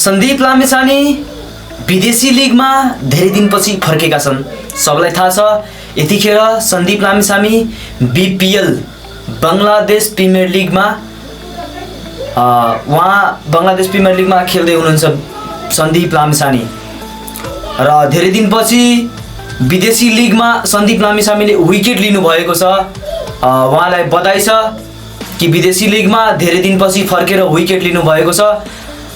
सन्दीप लामिछाने विदेशी लिगमा धेरै दिनपछि फर्केका छन्। सबैलाई थाहा छ यतिखेर सन्दीप लामिछाने बीपीएल बङ्गलादेश प्रिमियर लिगमा उहाँ बङ्गलादेश प्रिमियर लिगमा खेल्दै हुनुहुन्छ सन्दीप लामिछाने र धेरै दिनपछि विदेशी लिगमा सन्दीप लामिछानेले विकेट लिनुभएको छ। उहाँलाई बधाई छ कि विदेशी लिगमा धेरै दिनपछि फर्केर विकेट लिनुभएको छ।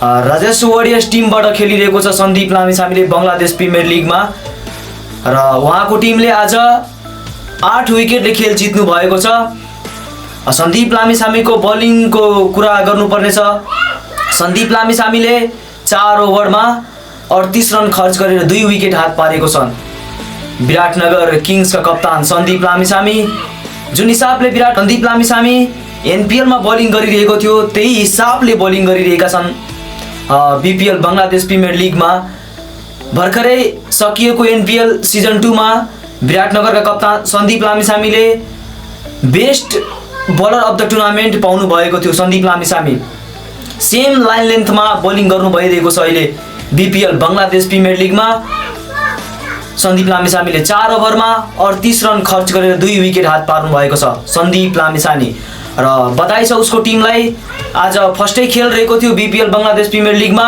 राजेश वारियर्स टिमबाट खेलिरहेको छ सन्दीप लामिछानेले बङ्गलादेश प्रिमियर लिगमा र उहाँको टिमले आज 8 विकेटले खेल जित्नु भएको छ। सन्दीप लामिछानेको बलिङको कुरा गर्नुपर्नेछ। सन्दीप लामिछानेले 4 ओभरमा 38 रन खर्च गरेर 2 विकेट हात पारेको छन्। विराटनगर किङ्सका कप्तान सन्दीप लामिछाने जुन हिसाबले सन्दीप लामिछाने एनपिएलमा बलिङ गरिरहेको थियो त्यही हिसाबले बलिङ गरिरहेका छन्। बीपीएल बङ्गलादेश प्रिमियर लिगमा भर्खरै सकिएको एनपिएल सिजन 2 मा विराटनगरका कप्तान सन्दीप लामिछानेले best bowler of the tournament पाउनु भएको थियो। सन्दीप लामिछाने सेम लाइन लेन्थमा बलिङ गर्नु भइरहेको छ। अहिले बीपीएल बङ्गलादेश प्रिमियर लिगमा सन्दीप लामिछानेले 4 ओभरमा 38 रन खर्च गरेर 2 विकेट हात पार्नु भएको छ सन्दीप लामिछाने र बधाई छ उसको टिमलाई। आज फर्स्टै खेल रहेको थियो बीपीएल बङ्गलादेश प्रिमियर लिगमा